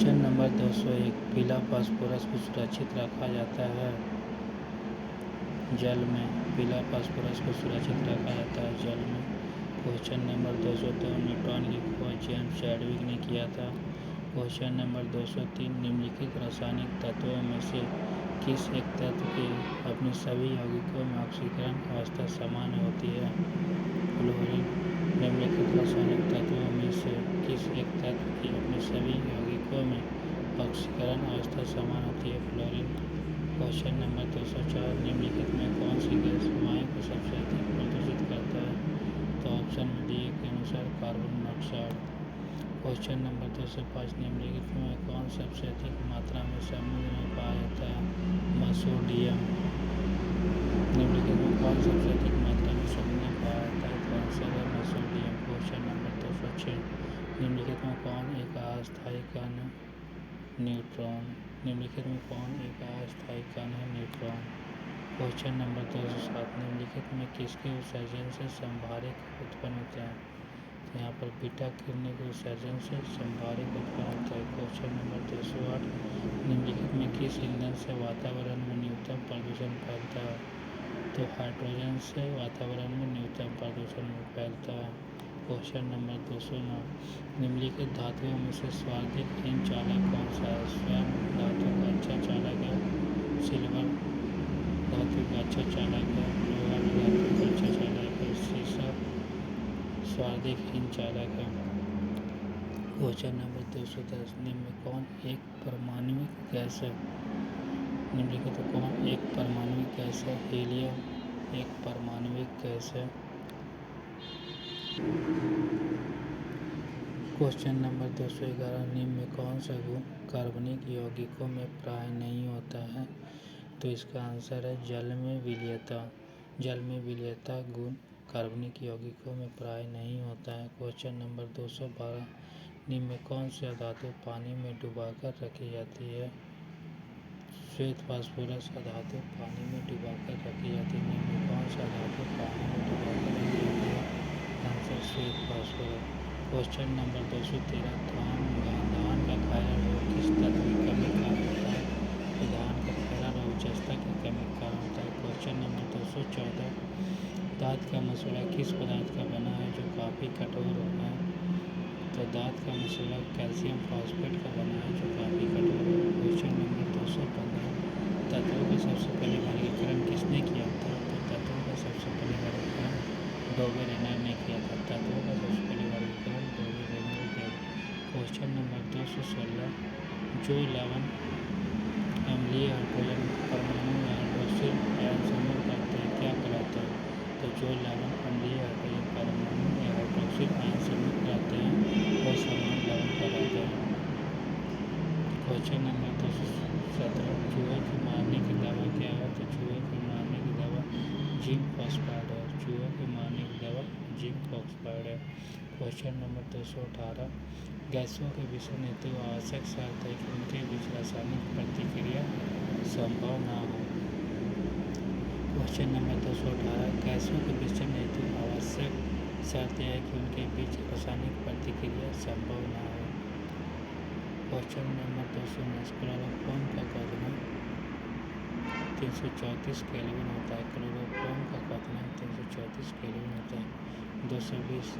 Question number 201 पीला phosphorus को सुरक्षित रखा जाता है जल में। पीला फास्फोरस को सुरक्षित रखा जाता है जल में। क्वेश्चन नंबर 202 न्यूट्रॉन की खोज जेम्स चैडविक ने किया था। क्वेश्चन नंबर 203 निम्नलिखित रासायनिक तत्वों में से किस एक तत्व की अपनी सभी यौगिकों में ऑक्सीकरण अवस्था समान होती है? फ्लोरीन। निम्नलिखित रासायनिक तत्वों में से किस एक तत्व की अपनी सभी यौगिकों में ऑक्सीकरण अवस्था समान होती है? फ्लोरीन। क्वेश्चन नंबर 204 निम्नलिखित में कौन सी गैस वायु को सबसे अधिक प्रदूषित करता है? तो ऑप्शन डी के अनुसार कार्बन मोनोऑक्साइड। क्वेश्चन नंबर 205 निम्नलिखित में कौन सबसे अधिक मात्रा में समुद्र में पाया जाता है? सोडियम। निम्नलिखित में कौन सबसे अधिक मात्रा में समुद्र में पाया जाता है? तो आंसर है सोडियम। क्वेश्चन नंबर 206 निम्नलिखित में कौन एक अस्थायी कण है? न्यूट्रॉन। निम्नलिखित में कौन एक अस्थायी कण है? न्यूट्रॉन। क्वेश्चन नंबर 207 निम्नलिखित में किसके उत्सर्जन से संभारिक उत्पन्न होता है? तो यहाँ पर बीटा किरणें के उत्सर्जन से संभारिक उत्पन्न होता है। क्वेश्चन नंबर 208 निम्नलिखित में किस ईंधन से वातावरण में न्यूनतम प्रदूषण फैलता है? तो हाइड्रोजन से वातावरण में न्यूनतम प्रदूषण फैलता है। क्वेश्चन नंबर 209 निम्नलिखित धातुओं में से सर्वाधिक हीन चालक कौन सा है? स्वयं धातु का अच्छा चालक है, सिल्वर धातु का अच्छा चालक है, लोहा धातु का अच्छा चालक है, सीसा सर्वाधिक हीन चालक है। क्वेश्चन नंबर 210 निम्न में कौन एक परमाणुविक गैस है? निम्नलिखित कौन एक परमाणुविक गैस है? हीलियम एक परमाणुविक गैस है। क्वेश्चन नंबर 211 निम्न में कौन सा गुण कार्बनिक यौगिकों में प्राय नहीं होता है? तो इसका आंसर है जल में विलयता। जल में विलयता गुण कार्बनिक यौगिकों में प्राय नहीं होता है। क्वेश्चन नंबर 212 निम्न में कौन सा धातु पानी में डुबाकर रखी जाती है? श्वेत फास्फोरस धातु पानी में डुबाकर रखी जाती है। निम्न में कौन सा धातु पानी में डुबाकर रखी जाती है? आंसर श्वेत फास्फोरस। क्वेश्चन नंबर 213 धान का खैरा रोग किस तत्व की कमी का कारण होता है? तो धान का खैरा रोग जस्ता की कमी का कारण होता है। क्वेश्चन नंबर 214 दाँत का मसूड़ा किस पदार्थ का बना है जो काफ़ी कठोर होता है? तो दाँत का मसूड़ा कैल्शियम फॉस्फेट का बना है जो काफ़ी कठोर है। क्वेश्चन नंबर 215 तत्वों का सबसे पहले वर्गीकरण किसने किया था? तो तत्वों का सबसे पहले वर्गीकरण डोबे रेनर ने किया था। तत्वों का सबसे पहले वर्गीकरण डोबे रेनर ने किया था। क्वेश्चन नंबर 216 जो लवण अम्लीय हाइड्रोजन परमाणु या हाइड्रोक्सिल आयन समूह करते हैं क्या कहलाता है? तो जो लवण अम्लीय हाइड्रोजन परमाणु या हाइड्रोक्सिल आयन समूह करते हैं वो समान लवण कहलाते हैं। क्वेश्चन नंबर 217 चूहे को मारने की दवा क्या है? तो चूहे को मारने की दवा जिंक फॉस्फाइड है। चूहे को मारने की दवा जिंक फॉस्फाइड है। क्वेश्चन नंबर 218 गैसों के विषम हेतु आवश्यक शर्त है कि उनके बीच रासायनिक प्रतिक्रिया संभव न हो। क्वेश्चन नंबर 218 गैसों के विषम हेतु आवश्यक शर्त है कि उनके बीच रासायनिक प्रतिक्रिया संभव न हो। क्वेश्चन नंबर 219 क्लोरोफॉर्म का क्वथनांक 334 केल्विन होता है। क्लोरोफॉर्म का क्वथनांक 334 केल्विन होता है। 220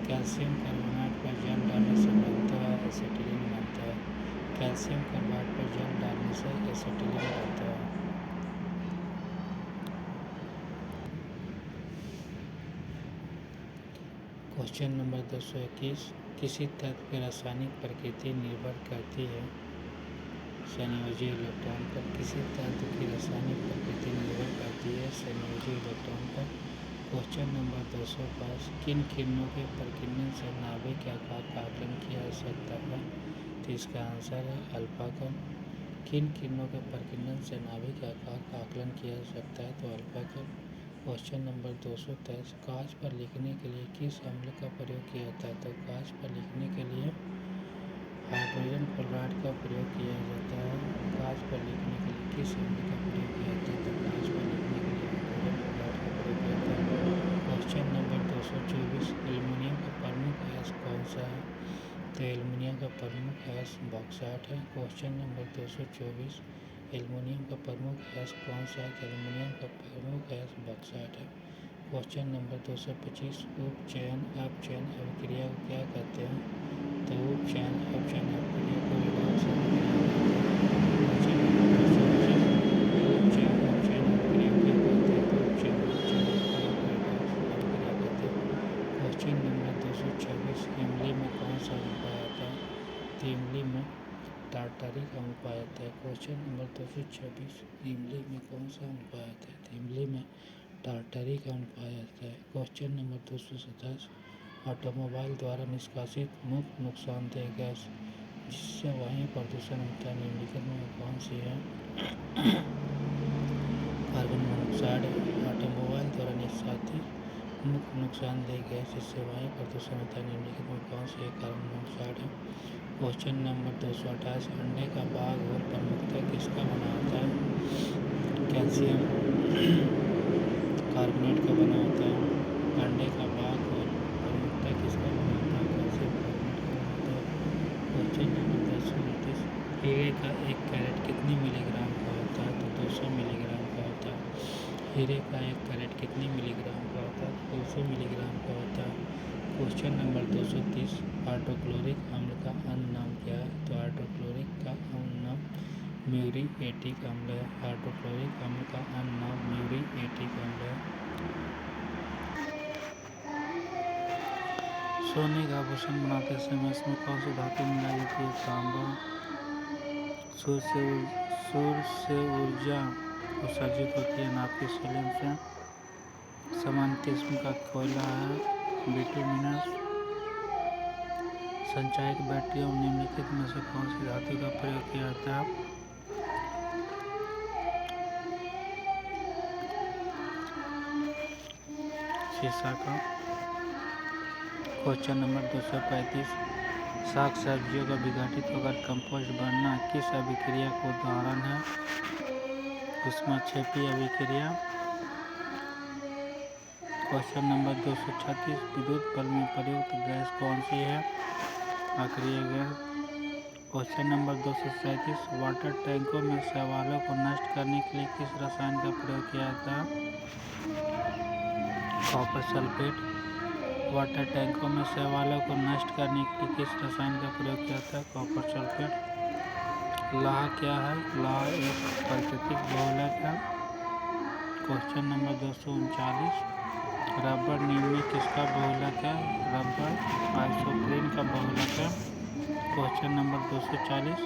कैल्शियम कार्बोनेट पर जल डालने से बनता है एसिटिलीन बनता है। कैल्शियम कार्बाइड पर जल डालने से एसिटिलीन बनता है। क्वेश्चन नंबर 221 किसी तत्व की रासायनिक प्रकृति निर्भर करती है संयोजी इलेक्ट्रॉन पर। किसी तत्व की रासायनिक प्रकृति निर्भर करती है संयोजी इलेक्ट्रॉन पर। क्वेश्चन नंबर 222 किन किरणों के प्रकीर्णन से नाभिक के आकार का आकलन किया जा सकता है? तो इसका आंसर है अल्फा कण। किन किरणों के प्रकीर्णन से नाभिक के आकार का आकलन किया जा सकता है? तो अल्फा कण। क्वेश्चन नंबर 223 कांच पर लिखने के लिए किस अम्ल का प्रयोग किया जाता है? तो कांच पर लिखने के लिए हाइड्रोजन क्लोराइड का प्रयोग किया जाता है। कांच पर लिखने के लिए किस अम्ल का प्रयोग किया जाता है? तो कांच पर लिखने के लिए हाइड्रोजन क्लोराइड का प्रयोग किया जाता है। क्वेश्चन नंबर 224 एल्युमिनियम का प्रमुख अयस्क कौन सा है? तो एल्युमिनियम का प्रमुख गैस बॉक्साइट है। क्वेश्चन नंबर 224, एल्युमिनियम का प्रमुख गैस कौन सा है? एल्युमिनियम का प्रमुख गैस बॉक्साइट है। क्वेश्चन नंबर 225, उपचयन अपचयन अभिक्रिया को क्या कहते हैं? तो उपचयन अपचयन अभिक्रिया को रिडॉक्स अभिक्रिया कहते हैं। क्वेश्चन नंबर 226, उपचयन अपचयन अभिक्रिया को क्या कहते हैं? तो उपचयन अपचयन अभिक्रिया को रिडॉक्स अभिक्रिया कहते हैं। क्वेश्चन नंबर 226, इमली में कौन सा अम्ल पाया जाता है? तो इमली में टार्टारिक अम्ल पाया जाता है। क्वेश्चन नंबर 226, इमली में कौन सा अम्ल पाया जाता है? तो इमली में टार्टारिक अम्ल पाया जाता है। क्वेश्चन नंबर 227, ऑटोमोबाइल द्वारा निष्कासित मुख्य नुकसानदेह गैस जिससे वायु प्रदूषण होता है निम्नलिखित में कौन सी है? Carbon monoxide. ऑटोमोबाइल द्वारा निष्कासित मुख्य नुकसानदेह गैस जिससे वायु प्रदूषण होता है निम्नलिखित में कौन सी है? कार्बन मोनोऑक्साइड है। क्वेश्चन नंबर 228, अंडे का बाग और प्रमुखतः किसका बना होता है? कैल्शियम कार्बोनेट का बना होता है। अंडे का बाग और प्रमुखतः किसका बना होता है? कैल्शियम कार्बोनेट का बना होता है। क्वेश्चन नंबर 229, हीरे का 1 कैरेट कितनी मिलीग्राम का होता है? तो 200 मिलीग्राम का होता है। हीरे का 1 कैरेट कितनी मिलीग्राम का होता है? 200 मिलीग्राम का होता है। क्वेश्चन नंबर 230, हाइड्रोक्लोरिक अम्ल का अन्य नाम क्या है? तो हाइड्रोक्लोरिक का अन्य नाम म्यूरिएटिक अम्ल है। हाइड्रोक्लोरिक अम्ल का अन्य नाम म्यूरिएटिक अम्ल है। सोने का आभूषण बनाते समय इसमें कौन सी धातु मिलाई जाती है? तांबा। सूर्य से ऊर्जा उत्सर्जित होती है नाभिक सीलियम से। समान किस्म का कोयला है बिटुमिनस। संचायक बैटरियों में निम्नलिखित में से कौन सी धातु का प्रयोग किया जाता है? शीशा का। क्वेश्चन नंबर 235, साग सब्जियों का विघटित होकर कंपोस्ट बनना किस अभिक्रिया का उदाहरण है? ऊष्माक्षेपी अभिक्रिया। क्वेश्चन नंबर 236, विद्युत बल्ब में प्रयुक्त गैस कौन सी है? अक्रिय गैस। क्वेश्चन नंबर 237, वाटर टैंकों में शैवालों को नष्ट करने के लिए किस रसायन का प्रयोग किया जाता है? Copper sulphate. वाटर टैंकों में शैवालों को नष्ट करने के लिए किस रसायन का प्रयोग किया जाता है? Copper sulphate. लाह क्या है? लाह एक प्राकृतिक बहुलक है। क्वेश्चन नंबर 239, रबर निम्न में किसका बहुलक है? रबर आइसोप्रीन का बहुलक है। क्वेश्चन नंबर 240,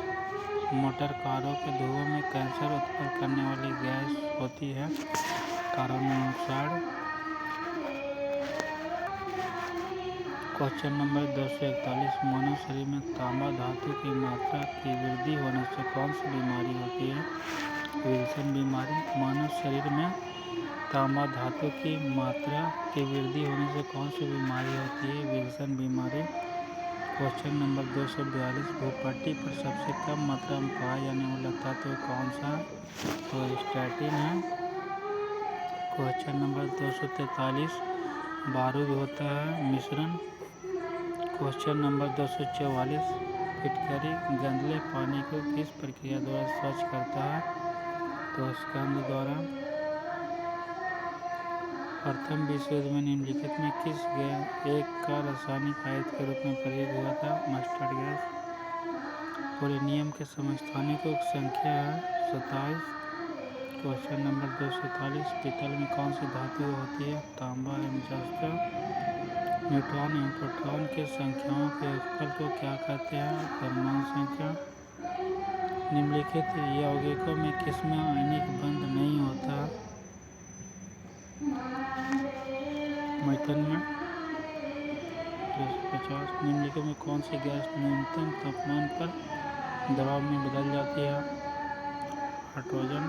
मोटर कारों के धुएं में कैंसर उत्पन्न करने वाली गैस होती है कार्बन मोनोऑक्साइड। क्वेश्चन नंबर 241, मानव शरीर में तांबा धातु की मात्रा की वृद्धि होने से कौन सी बीमारी होती है? विल्सन बीमारी। मानव शरीर में तांबा धातु की मात्रा की वृद्धि होने से कौन सी बीमारी होती है? विल्सन बीमारी। क्वेश्चन नंबर 242, भूपट्टी पर सबसे कम मात्रा में पाया जाने वाला तत्व कौन सा? तो स्टैटिन है। क्वेश्चन नंबर 243, बारूद होता है मिश्रण। क्वेश्चन नंबर 244, फिटकरी गंदले पानी को किस प्रक्रिया द्वारा स्वच्छ करता है? तो स्कंद द्वारा। प्रथम विश्व युद्ध में निम्नलिखित में किस एक का रासायनिक आयुध के रूप में प्रयोग हुआ था? Mustard gas. पोलोनियम के समस्थानिकों की संख्या है 27। क्वेश्चन नंबर 243, पीतल में कौन सी धातु होती है? तांबा एवं जस्ता। न्यूट्रॉन एवं प्रोटॉन के संख्याओं के योगफल को क्या कहते हैं? परमाणु संख्या। निम्नलिखित यौगिकों में किसमें आयनिक बंध नहीं होता? मैथन में। 250, निम्नलिखित में कौन सी गैस न्यूनतम तापमान पर दबाव में बदल जाती है? हाइड्रोजन।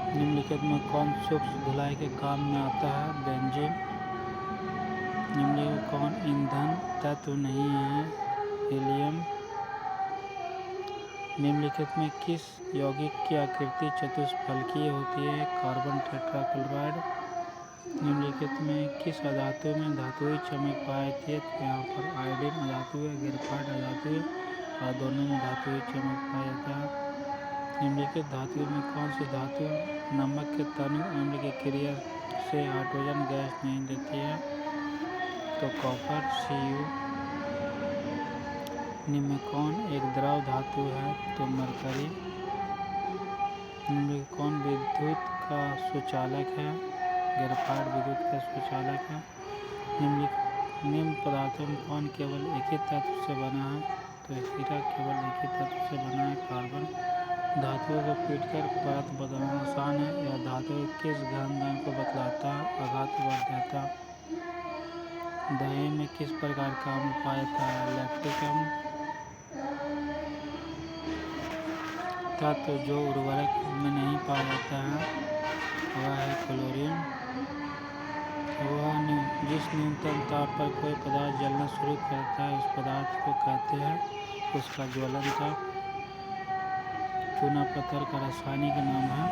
निम्नलिखित में कौन सूक्ष्म धुलाई के काम में आता है? बेंजीन। निम्नलिखित कौन ईंधन तत्व नहीं है? हीलियम। निम्नलिखित में किस यौगिक की आकृति चतुष्फलकीय होती है? Carbon tetrachloride. निम्नलिखित में किस अधातु में धातुई चमक पाई जाती है? तो यहाँ पर आयोडीन अधातु है, ग्रेफाइट अधातु है और दोनों में धातुई चमक पाया जाता है। निम्नलिखित धातु में कौन सी धातु नमक के तनु अम्ल की क्रिया से हाइड्रोजन गैस नहीं देती है? तो कॉपर Cu। निम्न में कौन एक द्रव धातु है? तो मरकरी। निम्न में कौन विद्युत का सुचालक है? ग्रेफाइट विद्युत का सुचालक है। निम्न पदार्थों में कौन केवल एक ही तत्व से बना है? तो हीरा केवल एक ही तत्व से बना है, कार्बन। धातुओं को पीटकर परत बदलना आसान है। यह धातु किस घन को बतलाता है? आघात वर्ध्यता। दही में किस प्रकार का अम्ल पाया जाता है? लैक्टिक अम्ल। तत्व जो उर्वरक में नहीं पाया जाता है वह है क्लोरीन। जिस न्यूनतम ताप पर कोई पदार्थ जलना शुरू करता है उस पदार्थ को कहते हैं उसका ज्वलन ताप। चूना पत्थर का रासायनिक नाम है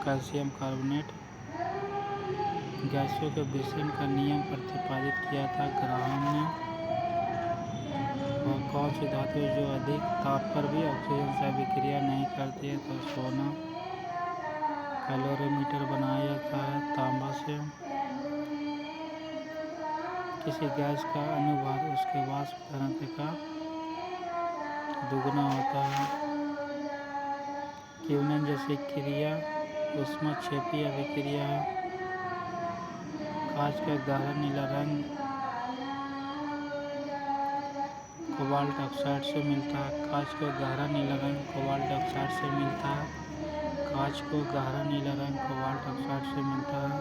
कैल्शियम कार्बोनेट। गैसों के विसरण का नियम प्रतिपादित किया था ग्राहम ने। वह कौन सी धातु जो अधिक ताप पर भी ऑक्सीजन से अभिक्रिया नहीं करती है? तो सोना। कैलोरीमीटर बनाया जाता है तांबा से। किसी गैस का अनुभाग उसके वाष्प घनत्व का दुगना होता है। क्यूनन जैसी क्रिया ऊष्माक्षेपीय अभिक्रिया है। कांच का गहरा नीला रंग कोबाल्ट ऑक्साइड से मिलता है। कांच को गहरा नीला रंग कोबाल्ट ऑक्साइड से मिलता है। कांच को गहरा नीला रंग कोबाल्ट ऑक्साइड से मिलता है।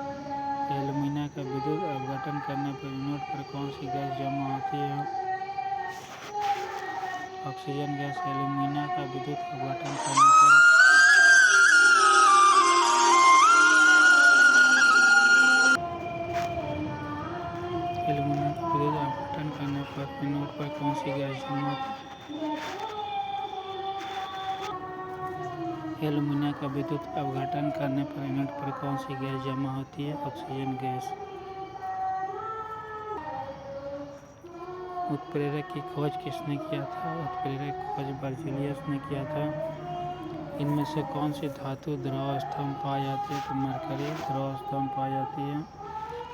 एल्यूमिना का विद्युत अपघटन करने पर एनोड पर कौन सी गैस जमा होती है? Oxygen gas. एल्यूमिना का विद्युत अपघटन करने पर एनोड पर कौन सी गैस जमा होती है? एल्यूमिना का विद्युत अपघटन करने पर एनोड पर कौन सी गैस जमा होती है? Oxygen gas. उत्प्रेरक की खोज किसने किया था? उत्प्रेरक की खोज बर्जीलियस ने किया था। इनमें से कौन सी धातु द्रव अवस्था में पाई जाती है? तो मरकरी द्रव अवस्था में पाई जाती है।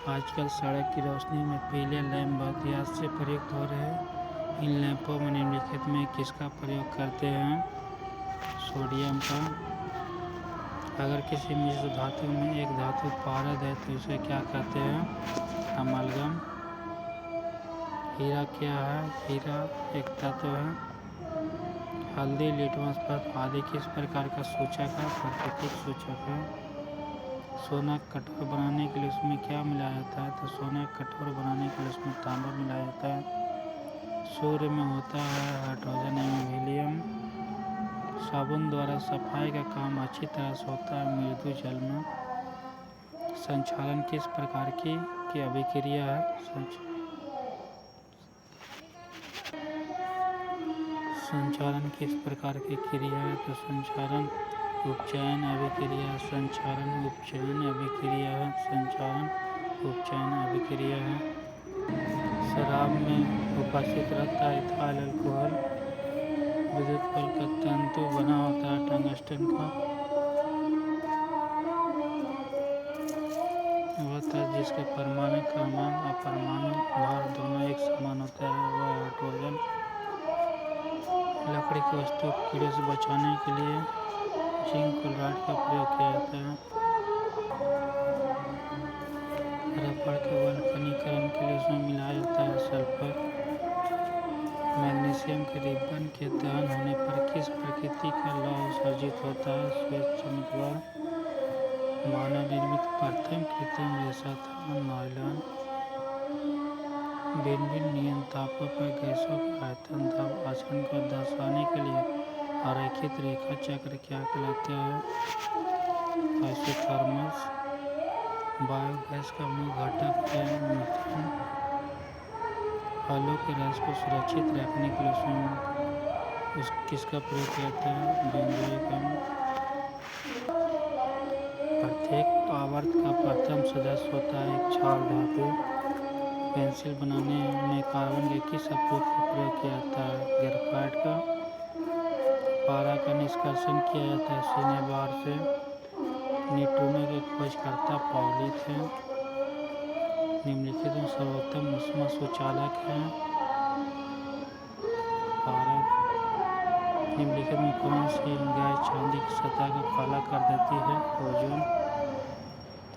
आजकल सड़क की रोशनी में पीले लैंप बहुत याद से प्रयुक्त हो रहे हैं। इन लैंपों में निम्नलिखित में किसका प्रयोग करते हैं? सोडियम का। अगर किसी मिश्र धातु में एक धातु पारद है तो इसे क्या कहते हैं? अमलगम। हीरा क्या है? हीरा एक तत्व है। हल्दी, लिटमस पत्र आदि किस प्रकार का सूचक है? प्राकृतिक सूचक है। सोना कठोर बनाने के लिए उसमें क्या मिलाया जाता है? तो सोना कठोर बनाने के लिए उसमें तांबा मिलाया जाता है। सूर्य में होता है हाइड्रोजन एवं हीलियम। साबुन द्वारा सफाई का काम अच्छी तरह से होता है मृदु जल में। संचालन किस प्रकार की अभिक्रिया है? संचालन किस प्रकार की क्रिया है? तो संचालन उपचयन अभिक्रिया। संचालन उपचयन अभिक्रिया है। संचालन उपचयन अभिक्रिया है। शराब में उपस्थित रहता है इथाइल अल्कोहल। विद्युत बल का तंतु बना होता है टंगस्टन का। वह तत्व जिसके परमाणु क्रमांक और परमाणु भार दोनों एक समान होता है वह हाइड्रोजन। लकड़ी की वस्तु कीड़े से बचाने के लिए जिंक क्लोराइड का प्रयोग किया जाता है। रबड़ के वल्कनीकरण के लिए उसमें मिलाया जाता है सल्फर। मैग्नीशियम के रिबन के दहन होने पर किस प्रकृति का लौह उत्सर्जित होता है? श्वेत चमकदार। मानव निर्मित प्रथम कृत्रिम रेशा था नायलॉन। भिन्न नियत तापों पर गैसों का आयतन दाब आचरण को दर्शाने के लिए आरेखित रेखा चक्र क्या कहलाता है? आइसोथर्मस। बायोगैस का मुख्य घटक है मीथेन। फलों के रस को सुरक्षित रखने के लिए उसमें किसका प्रयोग किया जाता है? बेंजोइक अम्ल। प्रत्येक आवर्त का प्रथम सदस्य होता है एक क्षार धातु। पेंसिल बनाने में कार्बन के किस अपरूप का प्रयोग किया जाता है? ग्रेफाइट का। पारा का निष्कर्षण किया जाता है सिनेबार से। न्यूट्रिनो के खोजकर्ता पाउली थे। निम्नलिखित में सर्वोत्तम ऊष्मा सुचालक है पारा। निम्नलिखित में कौन सी गैस चांदी की सतह को काला कर देती है? ओजोन।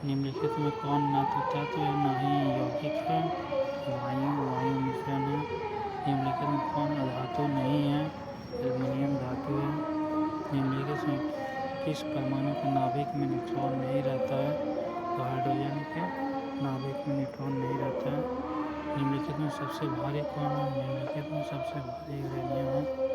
निम्नलिखित में कौन न तो तत्व न ही यौगिक है? वायु मिश्रण है। निम्नलिखित में कौन अधातु नहीं है? एल्युमिनियम धातु है। निम्नलिखित में किस परमाणु के नाभिक में न्यूट्रॉन नहीं रहता है? तो हाइड्रोजन के नाभिक में न्यूट्रॉन नहीं रहता है। निम्नलिखित में सबसे भारी कौन है? निम्नलिखित में सबसे भारी यूरेनियम है।